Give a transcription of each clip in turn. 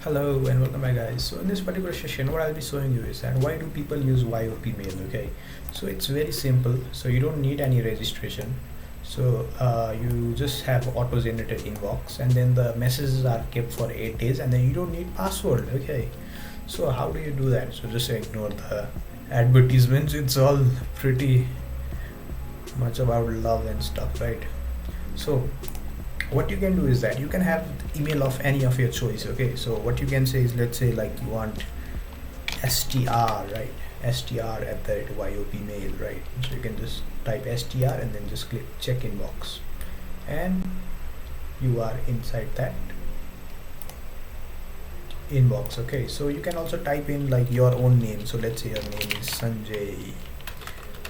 Hello and welcome back, guys. So in this particular session what I'll be showing you is that why do people use Yopmail. Okay, so it's very simple, so you don't need any registration. So you just have auto generated inbox, and then the messages are kept for 8 days, and then you don't need password. Okay, so how do you do that? So just ignore the advertisements, it's all pretty much about love and stuff, right? So what you can do is that you can have email of any of your choice. Okay, so what you can say is, let's say like you want str, right? Str at the Yopmail, right? So you can just type str and then just click check inbox, and you are inside that inbox. Okay, so you can also type in like your own name. So let's say your name is Sanjay,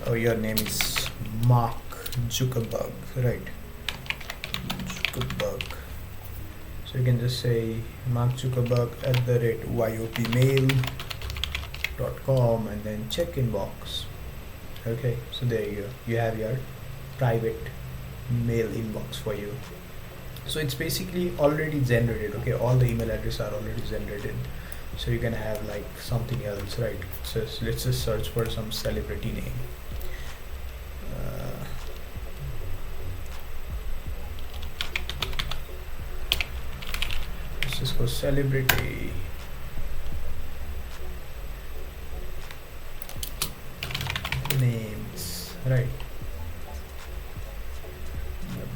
or your name is Mark Zuckerberg, right? Zuckerberg. So you can just say Mark Zuckerberg at the Yopmail.com and then check inbox. Okay, so there you go. You have your private mail inbox for you. So it's basically already generated. Okay, all the email addresses are already generated. So you can have like something else, right? So let's just search for some celebrity name. Let's just go celebrity. Names, right?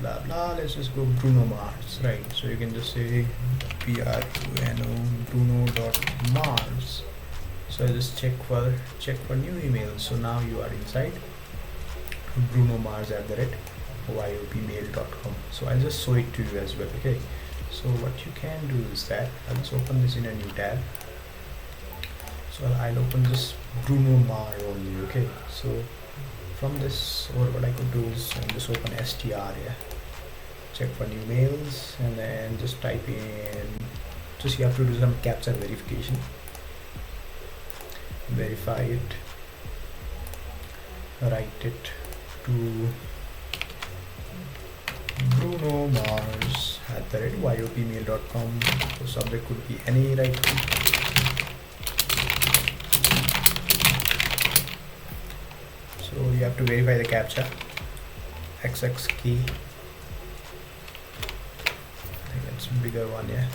Blah blah. Let's just go Bruno Mars, right? So you can just say Bruno.Mars. So I just check for new emails. So now you are inside Bruno Mars at the Yopmail.com. So I'll just show it to you as well. Okay, so what you can do is that I'll just open this in a new tab. So I'll open this Bruno Mars only. Okay, so from this, or what I could do is I'll just open str, yeah, check for new mails, and then just type in, just you have to do some captcha verification, verify it, write it to Bruno Mars at the Yopmail.com. So subject could be any, right? So you have to verify the captcha, XX key. I think that's a bigger one, yeah.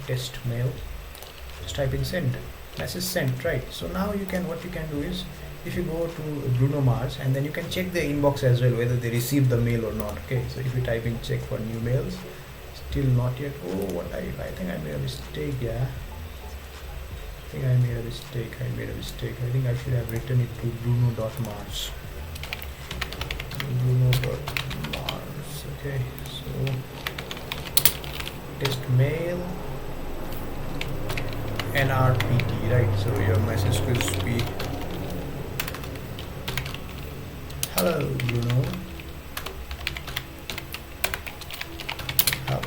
Test mail. Just type in send. Message sent, right? So now you can, what you can do is, if you go to Bruno Mars, and then you can check the inbox as well, whether they received the mail or not. Okay, so if you type in check for new mails, still not yet. Oh, what I think I made a mistake, yeah. I think I made a mistake. I think I should have written it to Bruno.Mars. Bruno.Mars. Okay, so test mail NRPT, right? So your message could be, hello, Bruno. How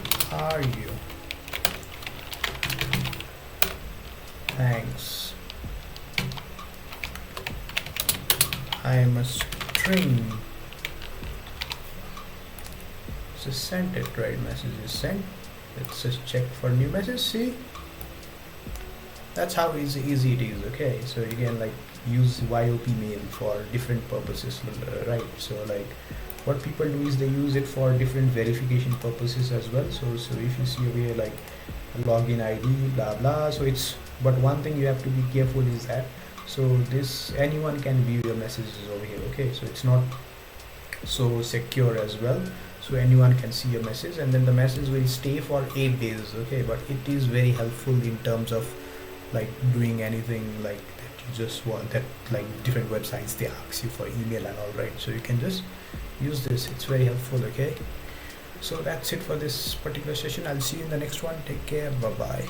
are you? Thanks. I am a string. Just sent it, right? Message is sent. Let's just check for new message. See, that's how easy it is. Okay, so you can like use Yopmail for different purposes, right? So like what people do is they use it for different verification purposes as well. So if you see over here like login ID, blah blah, so it's, but one thing you have to be careful is that, so this, anyone can view your messages over here. Okay, so it's not so secure as well, so anyone can see your message, and then the message will stay for 8 days. Okay, but it is very helpful in terms of like doing anything like that you just want, that like different websites they ask you for email and all, right? So you can just use this, it's very helpful. Okay, so that's it for this particular session. I'll see you in the next one. Take care. Bye bye.